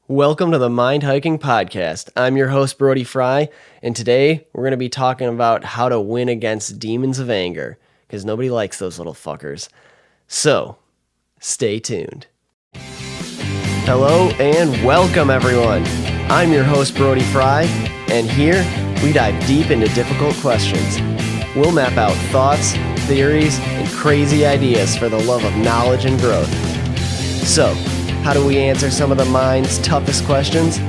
Welcome to the Mind Hiking Podcast. I'm your host, Brody Frye, and today we're going to be talking about how to win against demons of anger, because nobody likes those little fuckers. So, stay tuned. Hello and welcome, everyone. I'm your host, Brody Frye, and here we dive deep into difficult questions. We'll map out thoughts, theories, and crazy ideas for the love of knowledge and growth. So, how do we answer some of the mind's toughest questions?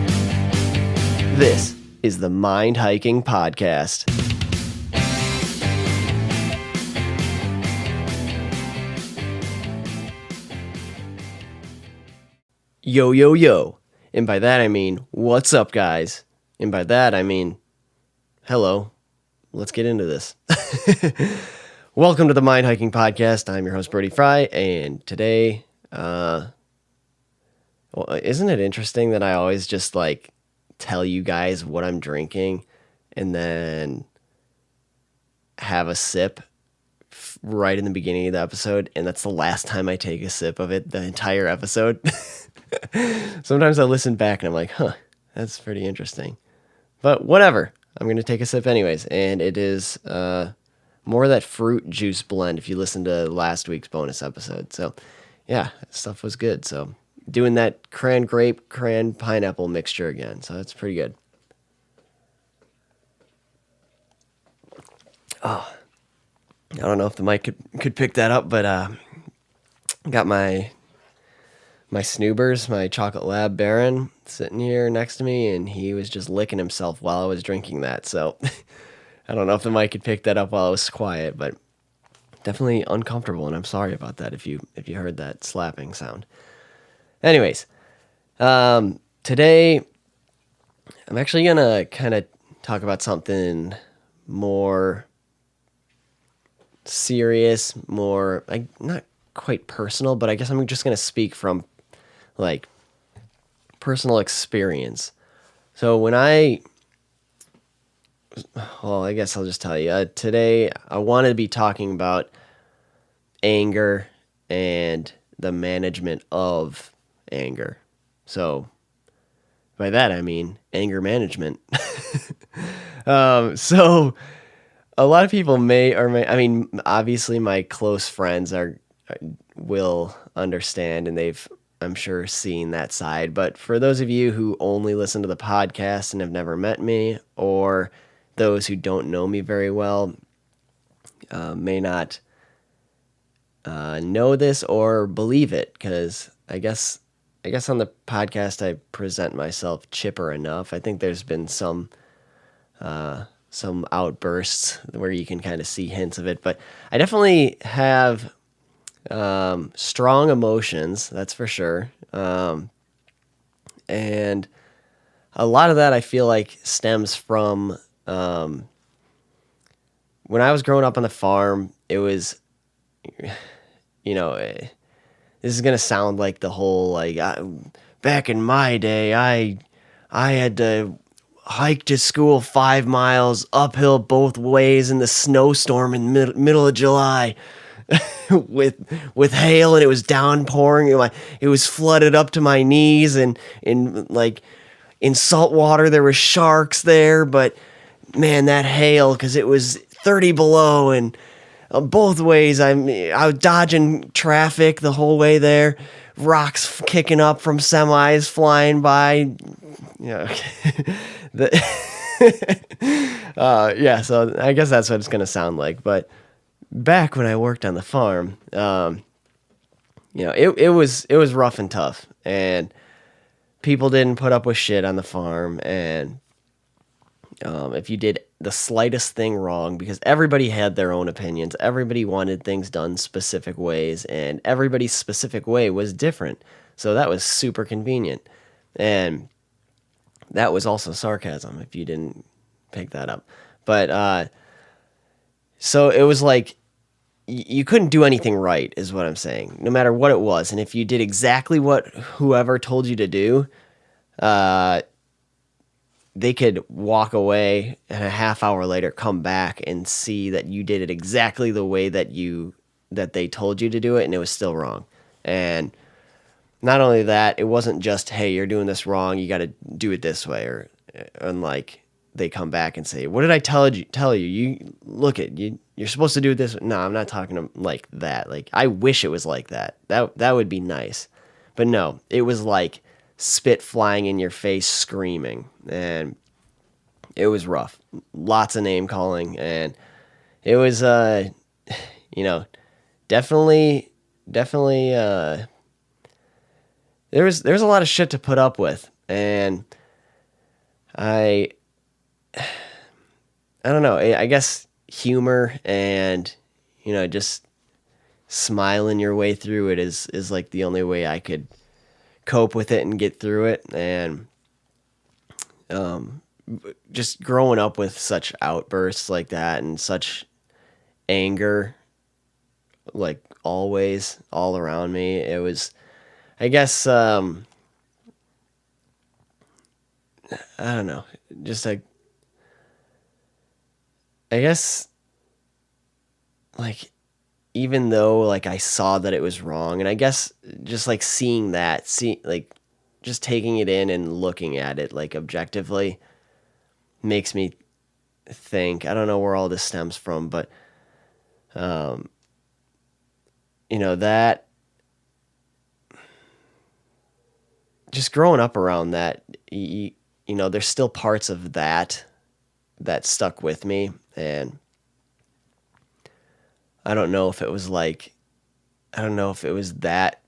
This is the Mind Hiking Podcast. Yo, yo, yo. And by that I mean, what's up, guys? And by that I mean, hello. Let's get into this. Welcome to the Mind Hiking Podcast. I'm your host, Brody Frye, and today, well, isn't it interesting that I always just tell you guys what I'm drinking and then have a sip right in the beginning of the episode, and that's the last time I take a sip of it the entire episode? Sometimes I listen back and I'm like, huh, that's pretty interesting. But whatever, I'm going to take a sip anyways, and it is more of that fruit juice blend if you listen to last week's bonus episode. So yeah, stuff was good. So doing that cran grape, cran pineapple mixture again. So that's pretty good. Oh, I don't know if the mic could pick that up, but got my Snoobers, my Chocolate Lab Baron, sitting here next to me, and he was just licking himself while I was drinking that. So I don't know if the mic could pick that up while I was quiet, but definitely uncomfortable, and I'm sorry about that if you heard that slapping sound. Anyways, today I'm actually going to kind of talk about something more serious, more, not quite personal, but I guess I'm just going to speak from, personal experience. So I guess I'll just tell you, today I wanted to be talking about anger and the management of anger. So by that I mean anger management. So a lot of people may, obviously my close friends will understand, and they've, I'm sure, seen that side. But for those of you who only listen to the podcast and have never met me, or those who don't know me very well, may not know this or believe it, because I guess on the podcast I present myself chipper enough. I think there's been some outbursts where you can kind of see hints of it, but I definitely have strong emotions, that's for sure. And a lot of that I feel like stems from when I was growing up on the farm. It was, this is gonna sound like the whole back in my day, I had to hike to school 5 miles uphill both ways in the snowstorm in middle of July with hail, and it was downpouring. It was flooded up to my knees, and in salt water there were sharks there. But man, that hail, because it was 30 below, and both ways I was dodging traffic the whole way there, rocks kicking up from semis flying by. So I guess that's what it's going to sound like. But back when I worked on the farm, it was rough and tough, and people didn't put up with shit on the farm. And if you did the slightest thing wrong, because everybody had their own opinions, everybody wanted things done specific ways, and everybody's specific way was different. So that was super convenient. And that was also sarcasm if you didn't pick that up. But so it was like you couldn't do anything right, is what I'm saying, no matter what it was. And if you did exactly what whoever told you to do, they could walk away and a half hour later come back and see that you did it exactly the way that they told you to do it, and it was still wrong. And not only that, it wasn't just, hey, you're doing this wrong, you got to do it this way, or and like they come back and say, what did I tell you? You look at you. You're supposed to do this. No, I'm not talking like that. Like, I wish it was like that. That would be nice. But no, it was like spit flying in your face, screaming, and it was rough. Lots of name calling, and it was you know, definitely there's a lot of shit to put up with, and I I don't know. I guess humor and just smiling your way through it is like the only way I could cope with it and get through it. And um, just growing up with such outbursts like that and such anger, like always all around me, it was, I guess, I don't know, just like, I guess, like, even though like I saw that it was wrong, and I guess just like seeing that, like just taking it in and looking at it like objectively makes me think. I don't know where all this stems from, but um, that just growing up around that, there's still parts of that stuck with me, and I don't know if it was like, I don't know if it was that,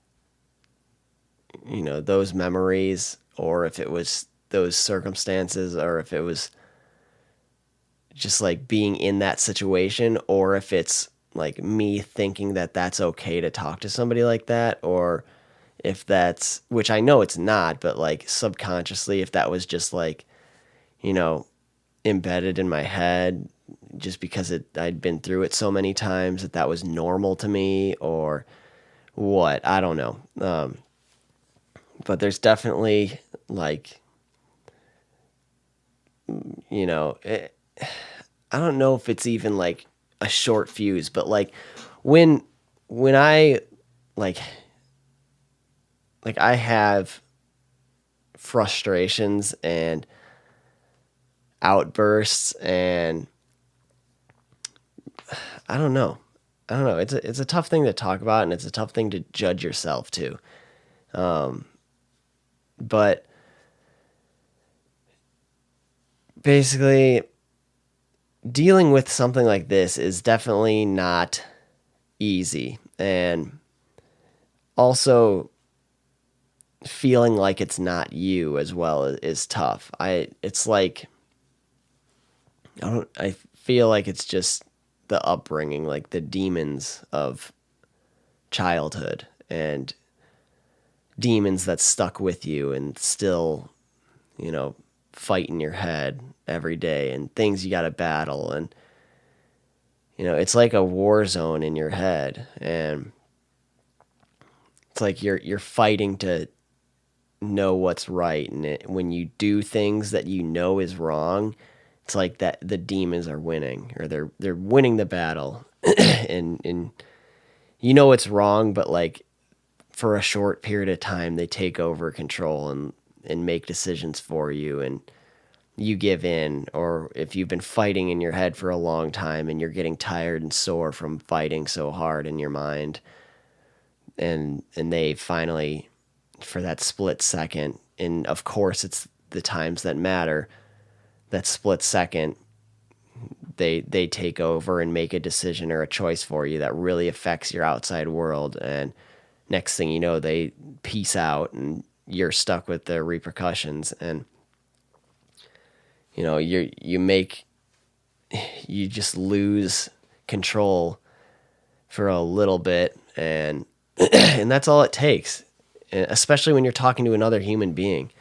those memories, or if it was those circumstances, or if it was just like being in that situation, or if it's like me thinking that that's okay to talk to somebody like that, or if that's, which I know it's not, but like subconsciously, if that was just like, you know, embedded in my head just because I'd been through it so many times that was normal to me, or what, I don't know. But there's definitely like, you know, it, I don't know if it's even like a short fuse, but like when I like I have frustrations and outbursts, and I don't know. I don't know. It's a tough thing to talk about, and it's a tough thing to judge yourself too. But basically, dealing with something like this is definitely not easy, and also feeling like it's not you as well is tough. It's like, I feel like it's just the upbringing, like the demons of childhood, and demons that stuck with you and still, you know, fight in your head every day, and things you got to battle, and it's like a war zone in your head, and it's like you're fighting to know what's right, and when you do things that you know is wrong, it's like that the demons are winning, or they're winning the battle, and it's wrong, but like for a short period of time they take over control and make decisions for you, and you give in. Or if you've been fighting in your head for a long time and you're getting tired and sore from fighting so hard in your mind, and they finally, for that split second, and of course it's the times that matter, that split second, they take over and make a decision or a choice for you that really affects your outside world, and next thing you know, they peace out and you're stuck with the repercussions. And you just lose control for a little bit, and and that's all it takes, especially when you're talking to another human being,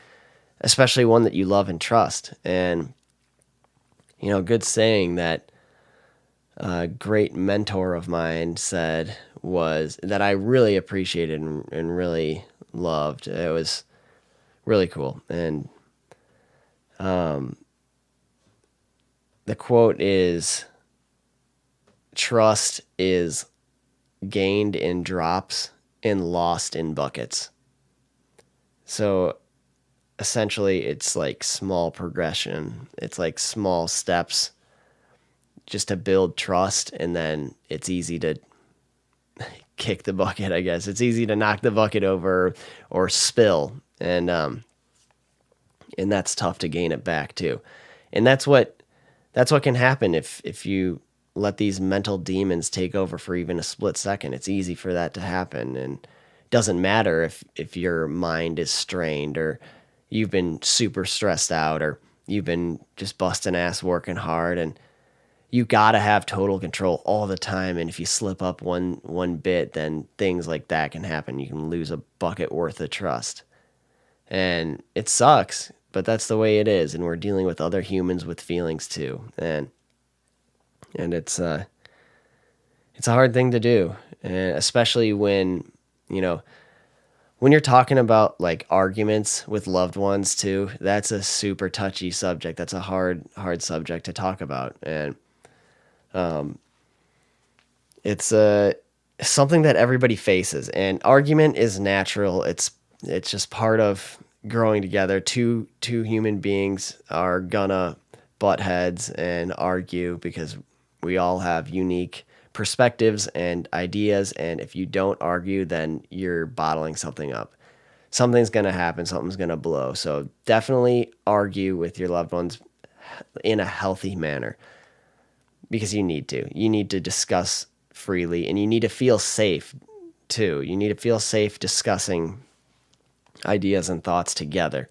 especially one that you love and trust. And good saying that a great mentor of mine said, was that I really appreciated and really loved. It was really cool. And the quote is, trust is gained in drops and lost in buckets. So essentially it's like small progression. It's like small steps just to build trust, and then it's easy to kick the bucket, I guess. It's easy to knock the bucket over or spill. And that's tough to gain it back too. And that's what can happen if you let these mental demons take over for even a split second. It's easy for that to happen, and it doesn't matter if your mind is strained, or you've been super stressed out, or you've been just busting ass working hard, and you got to have total control all the time. And if you slip up one bit, then things like that can happen. You can lose a bucket worth of trust. And it sucks, but that's the way it is. And we're dealing with other humans with feelings too. And it's a hard thing to do, and especially you know, when you're talking about like arguments with loved ones too. That's a super touchy subject. That's a hard subject to talk about. And it's something that everybody faces, and argument is natural. It's just part of growing together. Two human beings are gonna butt heads and argue because we all have unique perspectives and ideas, and if you don't argue, then you're bottling something up. Something's gonna happen, something's gonna blow. So definitely argue with your loved ones in a healthy manner, because you need to. You need to discuss freely, and you need to feel safe too. You need to feel safe discussing ideas and thoughts together.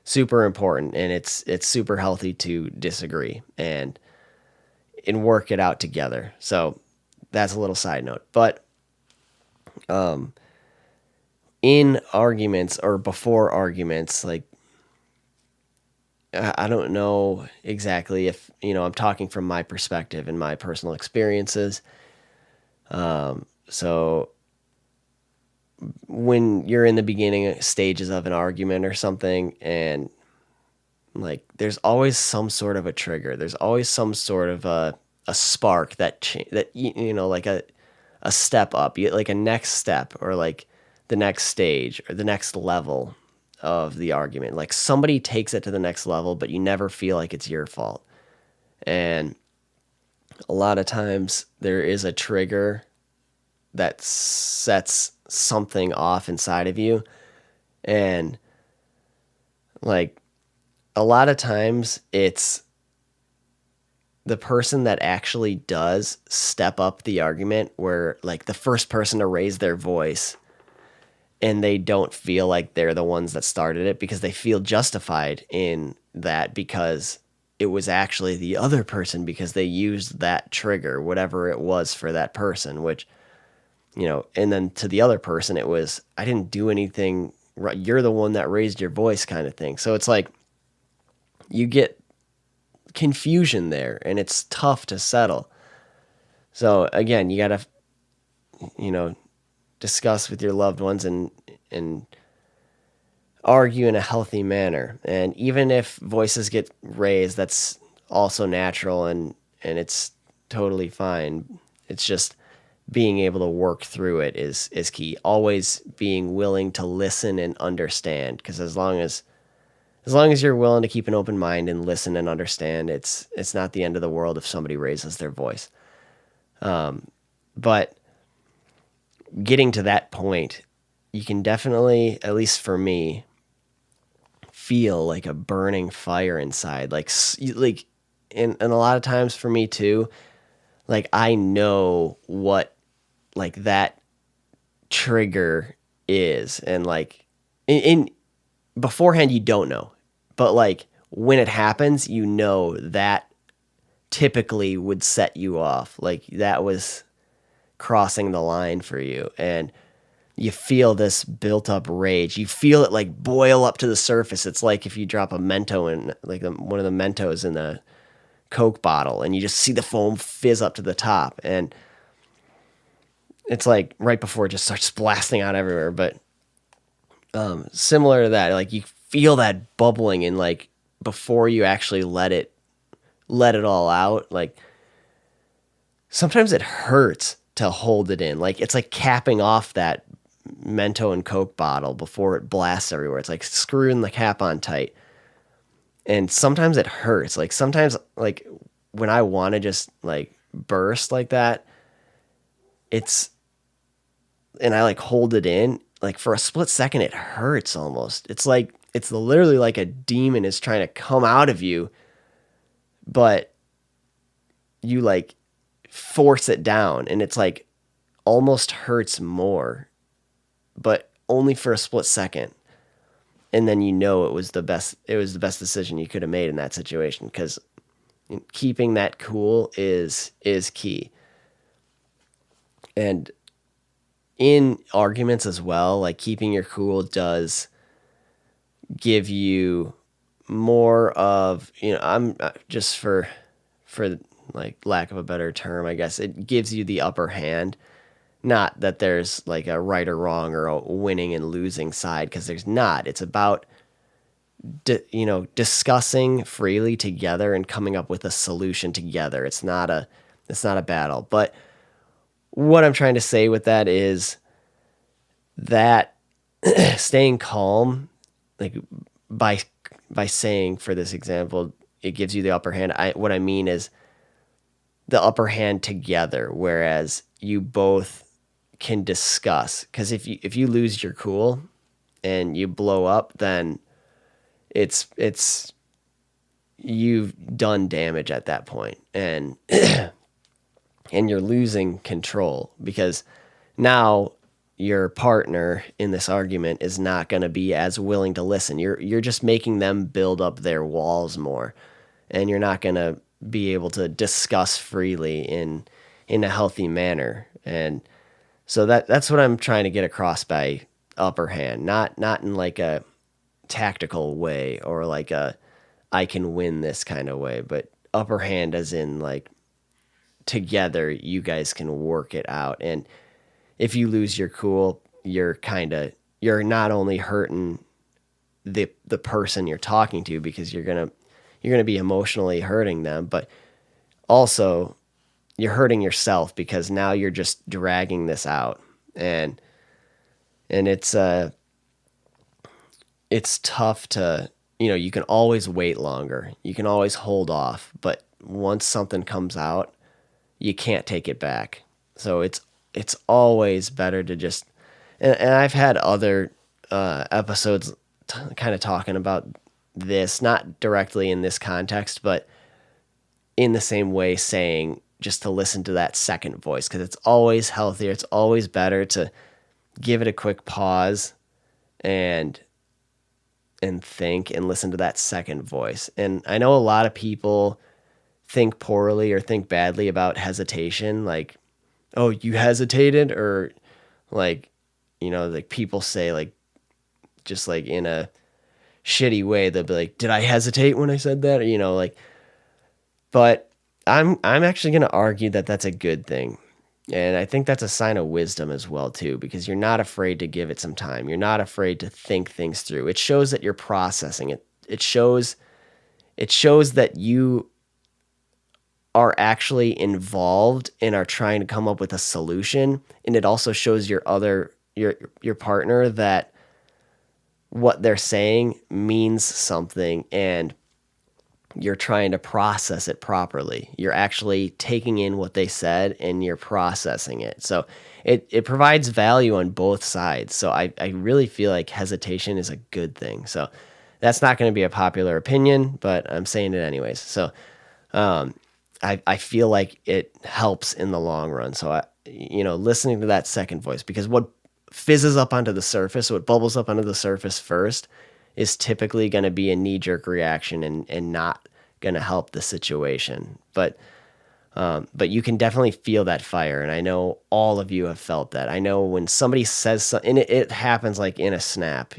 Super important, and it's super healthy to disagree and work it out together. So that's a little side note. But in arguments or before arguments, like I don't know exactly if, I'm talking from my perspective and my personal experiences. So when you're in the beginning stages of an argument or something, and like there's always some sort of a trigger, there's always some sort of a spark that like a step up, like a next step, or like the next stage or the next level of the argument. Like somebody takes it to the next level, but you never feel like it's your fault. And a lot of times there is a trigger that sets something off inside of you. And like a lot of times it's the person that actually does step up the argument, where like the first person to raise their voice, and they don't feel like they're the ones that started it, because they feel justified in that, because it was actually the other person, because they used that trigger, whatever it was for that person, which, and then to the other person, it was, I didn't do anything right. You're the one that raised your voice, kind of thing. So it's like you get confusion there, and it's tough to settle. So again, you got to, discuss with your loved ones and argue in a healthy manner. And even if voices get raised, that's also natural, and it's totally fine. It's just being able to work through it is key. Always being willing to listen and understand, because as long as you're willing to keep an open mind and listen and understand, it's not the end of the world if somebody raises their voice. But getting to that point, you can definitely, at least for me, feel like a burning fire inside. And a lot of times for me too, like I know what like that trigger is, and like in beforehand you don't know, but like when it happens, that typically would set you off. Like that was crossing the line for you, and you feel this built up rage. You feel it like boil up to the surface. It's like if you drop a Mento in, like one of the Mentos in the Coke bottle, and you just see the foam fizz up to the top, and it's like right before it just starts blasting out everywhere. But similar to that, like you feel that bubbling, and like before you actually let it all out, like sometimes it hurts to hold it in. Like it's like capping off that Mento and Coke bottle before it blasts everywhere. It's like screwing the cap on tight. And sometimes it hurts. Like sometimes like when I want to just like burst like that, and I like hold it in, like for a split second it hurts almost. It's literally like a demon is trying to come out of you, but you like force it down and it's like almost hurts more, but only for a split second. And then it was the best decision you could have made in that situation, because keeping that cool is key. And in arguments as well, like keeping your cool does give you more of, I'm just for like lack of a better term, I guess it gives you the upper hand. Not that there's like a right or wrong or a winning and losing side, because there's not. It's about discussing freely together and coming up with a solution together. It's not a battle. But what I'm trying to say with that is that staying calm, like by saying, for this example, it gives you the upper hand. What I mean is the upper hand together, whereas you both can discuss. Because if you lose your cool and you blow up, then it's you've done damage at that point, and and you're losing control, because now your partner in this argument is not going to be as willing to listen. You're just making them build up their walls more, and you're not going to be able to discuss freely in a healthy manner. And so that's what I'm trying to get across by upper hand, not in like a tactical way or like a I can win this kind of way, but upper hand as in like together you guys can work it out. And if you lose your cool, you're not only hurting the person you're talking to, because you're going to be emotionally hurting them, but also you're hurting yourself, because now you're just dragging this out. And it's tough to, you can always wait longer. You can always hold off, but once something comes out, you can't take it back. So it's always better to just, and I've had other episodes kind of talking about this, not directly in this context, but in the same way, saying just to listen to that second voice, because it's always healthier. It's always better to give it a quick pause and think and listen to that second voice. And I know a lot of people think poorly or think badly about hesitation, like, oh, you hesitated, or like, like people say, like, just like in a shitty way, they'll be like, did I hesitate when I said that? Or, like, but I'm actually going to argue that that's a good thing. And I think that's a sign of wisdom as well, too, because you're not afraid to give it some time. You're not afraid to think things through. It shows that you're processing it. It shows that you are actually involved and are trying to come up with a solution. And it also shows your partner that what they're saying means something, and you're trying to process it properly. You're actually taking in what they said and you're processing it. So it provides value on both sides. So I really feel like hesitation is a good thing. So that's not going to be a popular opinion, but I'm saying it anyways. So I feel like it helps in the long run. So listening to that second voice, because what fizzes up onto the surface, what bubbles up onto the surface first, is typically going to be a knee-jerk reaction and not going to help the situation. But you can definitely feel that fire, and I know all of you have felt that. I know when somebody says something, and it happens like in a snap.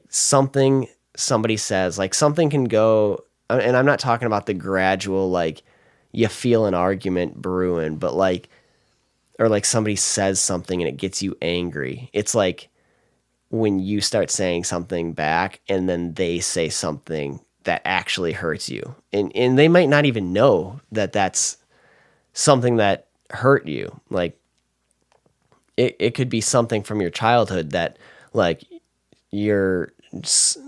Something somebody says, like something can go, and I'm not talking about the gradual, like you feel an argument brewing, but or like somebody says something and it gets you angry. It's like when you start saying something back and then they say something that actually hurts you. And they might not even know that that's something that hurt you. Like it could be something from your childhood that like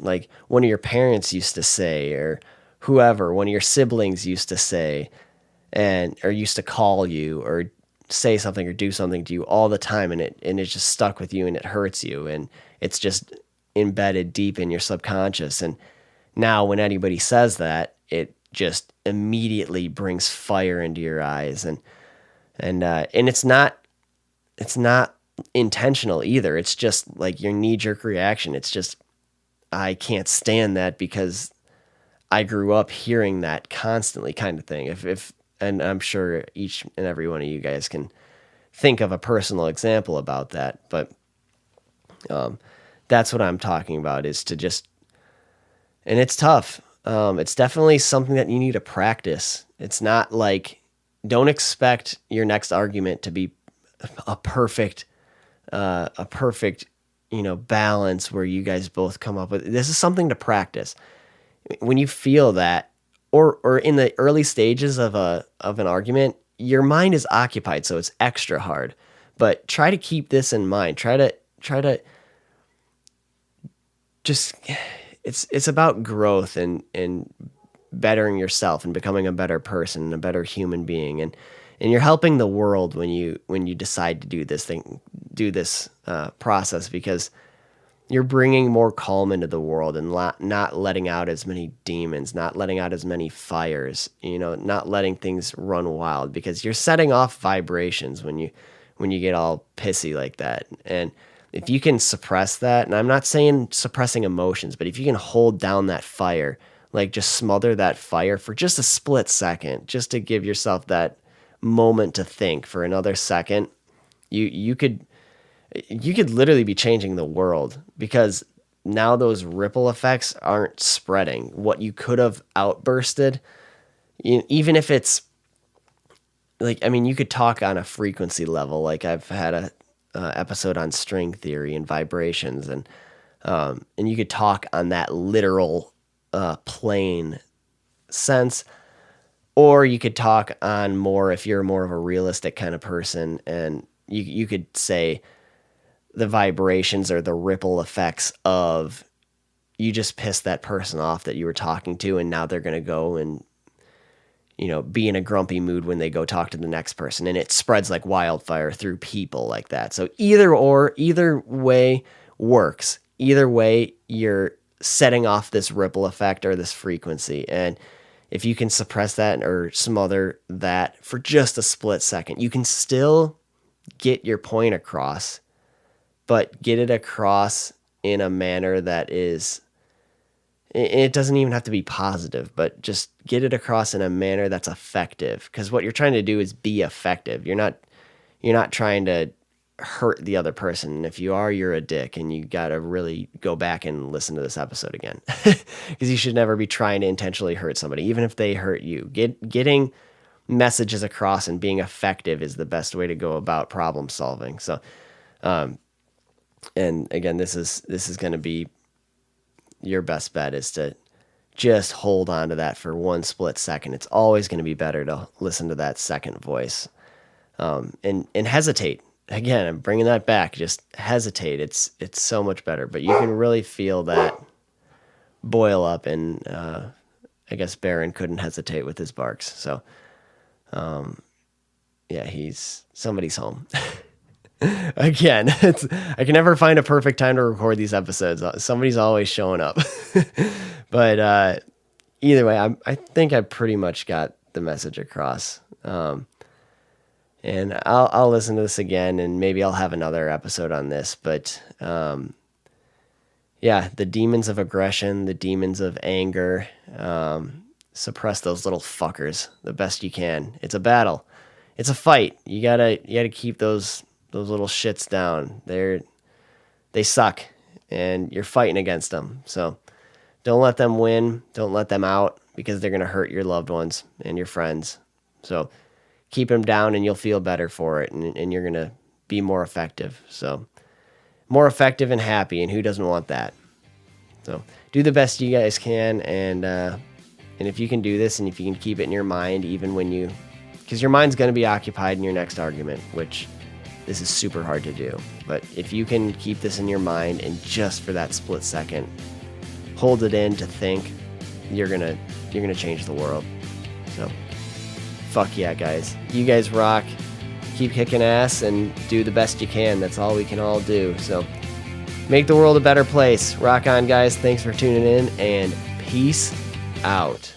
like one of your parents used to say, or whoever, one of your siblings used to say, and or used to call you or say something or do something to you all the time, and it's just stuck with you and it hurts you, and it's just embedded deep in your subconscious. And now when anybody says that, it just immediately brings fire into your eyes. And it's not intentional either. It's just like your knee-jerk reaction. It's just, I can't stand that because I grew up hearing that constantly, kind of thing. If and I'm sure each and every one of you guys can think of a personal example about that, but that's what I'm talking about, is to just, and it's tough. It's definitely something that you need to practice. It's not like, don't expect your next argument to be a perfect, balance where you guys both come up with. This is something to practice. When you feel that, or in the early stages of an argument, your mind is occupied, so it's extra hard. But try to keep this in mind. Try to just, it's about growth and bettering yourself and becoming a better person and a better human being, and you're helping the world when you decide to do this process, because you're bringing more calm into the world and not letting out as many demons, not letting out as many fires, not letting things run wild, because you're setting off vibrations when you get all pissy like that. And if you can suppress that, and I'm not saying suppressing emotions, but if you can hold down that fire, like just smother that fire for just a split second, just to give yourself that moment to think for another second, you could literally be changing the world, because now those ripple effects aren't spreading. What you could have outbursted, even if it's like, I mean, you could talk on a frequency level. Like I've had a episode on string theory and vibrations, and you could talk on that literal plane sense, or you could talk on more, if you're more of a realistic kind of person, and you could say the vibrations or the ripple effects of, you just pissed that person off that you were talking to, and now they're going to go and be in a grumpy mood when they go talk to the next person, and it spreads like wildfire through people like that. So either way works. Either way, you're setting off this ripple effect or this frequency, and if you can suppress that or smother that for just a split second, you can still get your point across, but get it across in a manner that is, it doesn't even have to be positive, but just get it across in a manner that's effective. Because what you're trying to do is be effective. You're not trying to hurt the other person. And if you are, you're a dick, and you got to really go back and listen to this episode again, because you should never be trying to intentionally hurt somebody, even if they hurt you. Getting messages across and being effective is the best way to go about problem solving. So, and again, this is going to be your best bet, is to just hold on to that for one split second. It's always going to be better to listen to that second voice, and hesitate. Again, I'm bringing that back. Just hesitate. It's so much better, but you can really feel that boil up, and I guess Baron couldn't hesitate with his barks. So, yeah, somebody's home. Again, I can never find a perfect time to record these episodes. Somebody's always showing up. But either way, I think I pretty much got the message across. And I'll listen to this again, and maybe I'll have another episode on this. But yeah, the demons of aggression, the demons of anger, suppress those little fuckers the best you can. It's a battle. It's a fight. You gotta keep those little shits down. They suck, and you're fighting against them. So don't let them win. Don't let them out, because they're gonna hurt your loved ones and your friends. So keep them down, and you'll feel better for it, and you're gonna be more effective. So more effective and happy, and who doesn't want that? So do the best you guys can, and if you can do this, and if you can keep it in your mind, even when because your mind's gonna be occupied in your next argument, which this is super hard to do. But if you can keep this in your mind and just for that split second, hold it in to think, you're gonna change the world. So, fuck yeah, guys. You guys rock. Keep kicking ass and do the best you can. That's all we can all do. So, make the world a better place. Rock on, guys. Thanks for tuning in, and peace out.